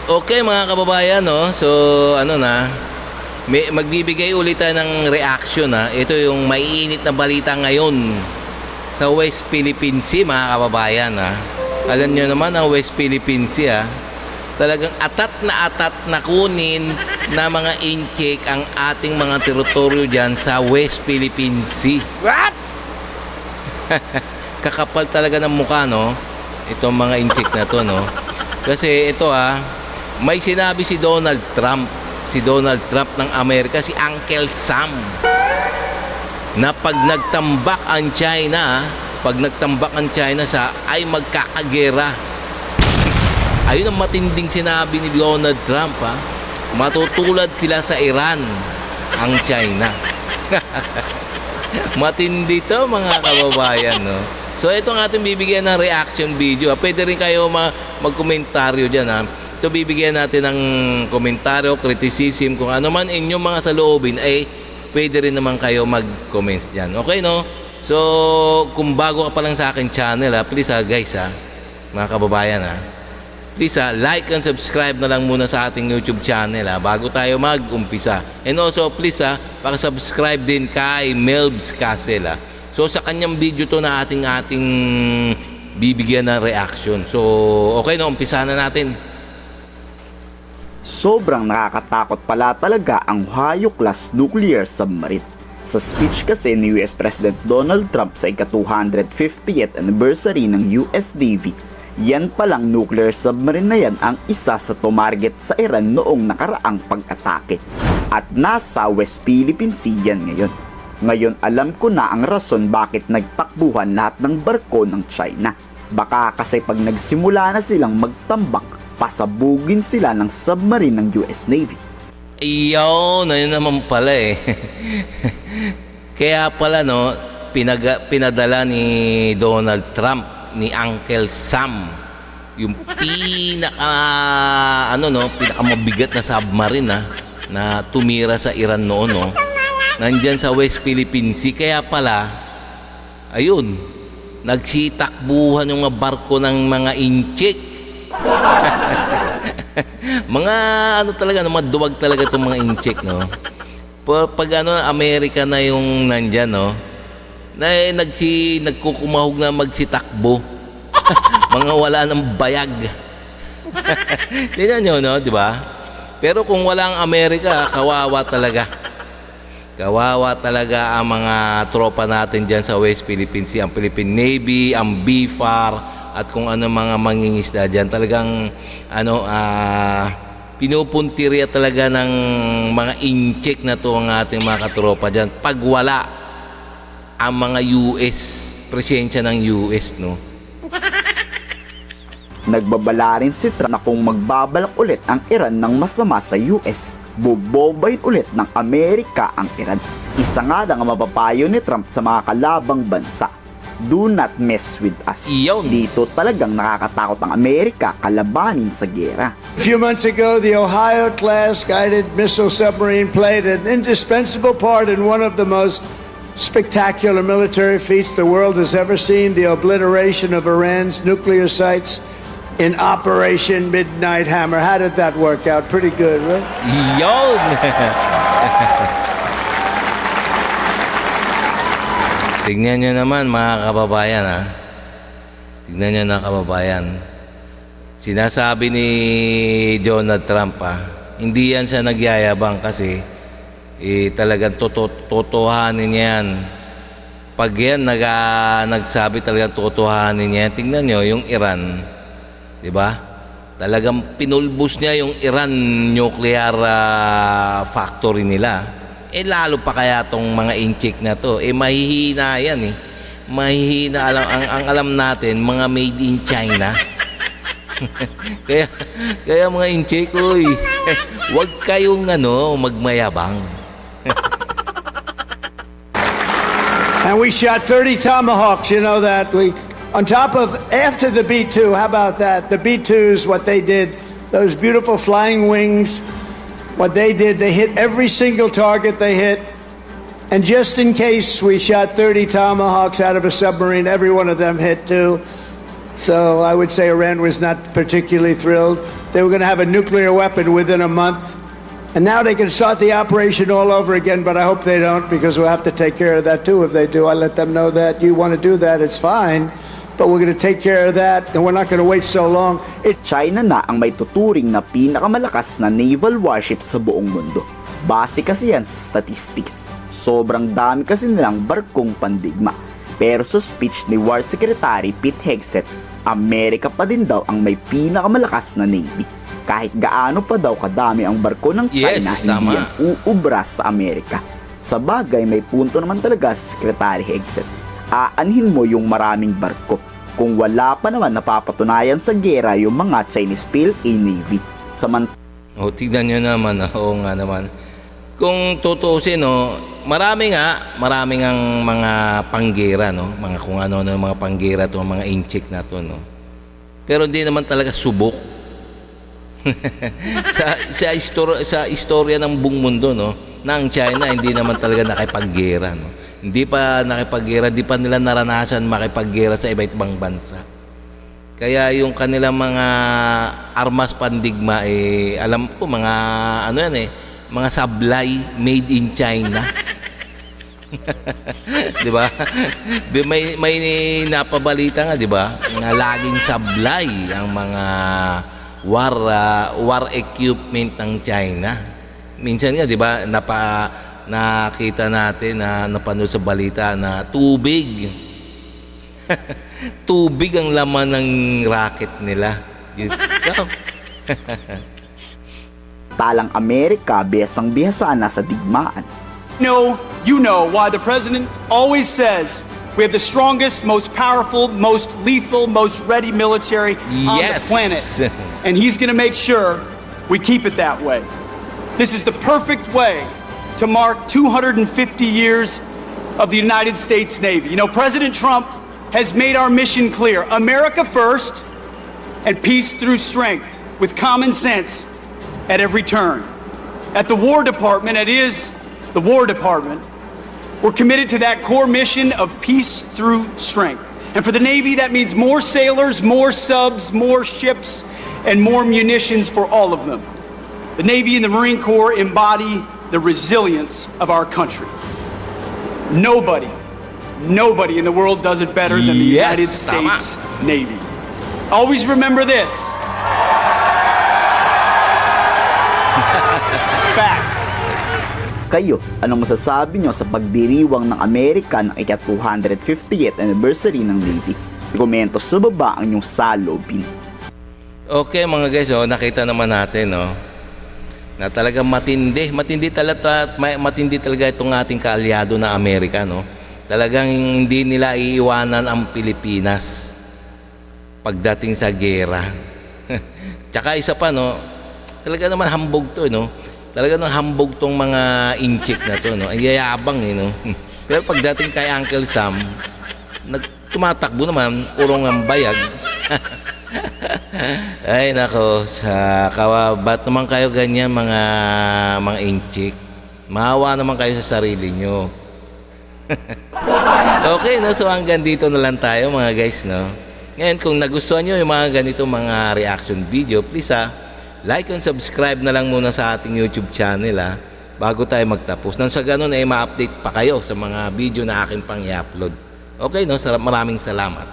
Okay mga kababayan, no? So ano na, magbibigay ulit tayo ng reaction ha. Ito yung maiinit na balita ngayon sa West Philippine Sea mga kababayan ha. Alam nyo naman ang West Philippine Sea ha, talagang atat na kunin na mga incheck ang ating mga teritoryo dyan sa West Philippine Sea. What? Kakapal talaga ng mukha, no? Itong mga incheck na to, no? Kasi ito may sinabi si Donald Trump ng Amerika, si Uncle Sam, na pag nagtambak ang China sa ay magkakagera. Ayun ang matinding sinabi ni Donald Trump ha. Matutulad sila sa Iran, ang China. Matindi to mga kababayan, no? So ito ang ating bibigyan ng reaction video. Pwede rin kayo magkomentaryo dyan ha. Ito bibigyan natin ng komentaryo, criticism, kung ano man inyong mga saloobin, ay pwede rin naman kayo mag-comments dyan. Okay, no? So, kung bago ka pa lang sa aking channel, please guys, mga kababayan, please like and subscribe na lang muna sa ating YouTube channel, bago tayo mag-umpisa. And also, please paka-subscribe din kay Melbs Castle, So, sa kanyang video to na ating bibigyan ng reaction. So, okay, no? Umpisa na natin. Sobrang nakakatakot pala talaga ang Ohio-class nuclear submarine. Sa speech kasi ni US President Donald Trump sa ika-250th anniversary ng US Navy, yan palang nuclear submarine na yan ang isa sa tumarget sa Iran noong nakaraang pag-atake. At nasa West Philippine Sea yan ngayon. Ngayon alam ko na ang rason bakit nagtakbuhan lahat ng barko ng China. Baka kasi pag nagsimula na silang magtambak, pasabugin sila ng submarine ng US Navy. Iyon, ayun naman pala Kaya pala, no, pinadala ni Donald Trump, ni Uncle Sam, yung pinakamabigat na submarine na tumira sa Iran noon, no. Nandyan sa West Philippine Sea. Kaya pala, ayun, nagsitakbuhan yung mga barko ng mga incheck. Mga talaga, mga duwag talaga itong mga incheck, no. Pag Amerika na yung nandyan, no, na nagkukumahog na magsitakbo. Mga wala ng bayag. Tingnan nyo, no, di ba? Pero kung wala ang Amerika, kawawa talaga. Kawawa talaga ang mga tropa natin dyan sa West Philippine Sea, ang Philippine Navy, ang BFAR, at kung ano mga mangingisda dyan. Talagang pinupuntirya talaga ng mga incheck na to ang ating mga katropa dyan pag wala ang mga US, presensya ng US, no. Nagbabala rin si Trump na kung magbabalak ulit ang Iran ng masama sa US, bobombayin ulit ng Amerika ang Iran. Isa nga lang ang mapapayo ni Trump sa mga kalabang bansa: do not mess with us. Iyon. Dito talagang nakakatakot ang Amerika kalabanin sa gera. A few months ago, the Ohio-class guided missile submarine played an indispensable part in one of the most spectacular military feats the world has ever seen, the obliteration of Iran's nuclear sites in Operation Midnight Hammer. How did that work out? Pretty good, right? Iyon. Tignan nyo naman mga kababayan, Tignan nyo na, kababayan. Sinasabi ni Donald Trump, hindi yan siya nagyayabang kasi talagang totohanin yan. Pag yan nagsabi talagang totohanin yan. Tingnan nyo yung Iran, di ba? Talagang pinulbos niya yung Iran nuclear factory nila. Lalo pa kaya tong mga incheck na to, mahihina yan mahihina. Ang alam natin, mga made in China. kaya mga incheck, wag kayong magmayabang. And we shot 30 Tomahawks, you know that. On top of, after the B-2, how about that? The B-2s, what they did, those beautiful flying wings, what they did, they hit every single target they hit. And just in case, we shot 30 Tomahawks out of a submarine. Every one of them hit too. So I would say Iran was not particularly thrilled. they were going to have a nuclear weapon within a month. And now they can start the operation all over again, but I hope they don't because we'll have to take care of that too if they do. I let them know that you want to do that, it's fine, but we're going to take care of that and we're not going to wait so long. China na ang may tuturing na pinakamalakas na naval warship sa buong mundo. Base kasi yan sa statistics. Sobrang dami kasi nilang barkong pandigma. Pero sa speech ni War Secretary Pete Hegseth, Amerika pa din daw ang may pinakamalakas na navy. Kahit gaano pa daw kadami ang barko ng China, Yes, hindi tama. yan uubras sa Amerika. Sa bagay, may punto naman talaga si Secretary Hegseth. Aanhin mo yung maraming barko kung wala pa naman napapatunayan sa gera yung mga Chinese PLA Navy. O, tignan nyo naman, oo nga naman. Kung tutuusin, no, marami ang mga panggera, no, mga kung ano mga panggera to, mga inchik na to, no. Pero hindi naman talaga subok. sa istorya ng buong mundo, no, na ang China hindi naman talaga nakipaggera, no. Hindi pa nakipaggera, di pa nila naranasan makipaggera sa iba't ibang bansa. Kaya yung kanilang mga armas pandigma, alam ko mga ano yan, mga sablay made in China. 'Di ba? May napabalita nga, 'di ba? Na laging sablay ang mga war equipment ng China. Minsan nga, 'di ba, nakita natin na napanood sa balita na tubig. Tubig ang laman ng rocket nila. Diyos ko. Talang Amerika, bihasang-bihasa na sa digmaan. No, you know why the president always says we have the strongest, most powerful, most lethal, most ready military on the Yes. planet. And he's going to make sure we keep it that way. This is the perfect way to mark 250 years of the United States Navy. You know, President Trump has made our mission clear. America first and peace through strength with common sense at every turn. At the War Department, it is the War Department, we're committed to that core mission of peace through strength. And for the Navy, that means more sailors, more subs, more ships, and more munitions for all of them. The Navy and the Marine Corps embody the resilience of our country. Nobody in the world does it better than the Yes, United tama. States Navy. Always remember this. Fact. Kayo, anong masasabi nyo sa pagdiriwang ng Amerika ng ika-250th anniversary ng Navy? Komento sa baba ang inyong salobin. Okay mga guys, nakita naman natin, no, na talagang matindi talaga itong ating kaalyado na Amerika, no. Talagang hindi nila iiwanan ang Pilipinas pagdating sa gera. Tsaka isa pa, no, talaga naman hambog to, no. Talaga nang hambog tong mga inchik na to, no. Ang yayabang, no. Pero pagdating kay Uncle Sam, tumatakbo naman, urong ang bayag. Ay nako, ba't naman kayo ganyan mga inchik? Maawa naman kayo sa sarili nyo. Okay, no, so hanggang dito na lang tayo mga guys, no. Ngayon, kung nagustuhan nyo yung mga ganito mga reaction video, please like and subscribe na lang muna sa ating YouTube channel bago tayo magtapos. Nang sa ganun ay ma-update pa kayo sa mga video na akin pang i-upload. Okay, no, maraming salamat.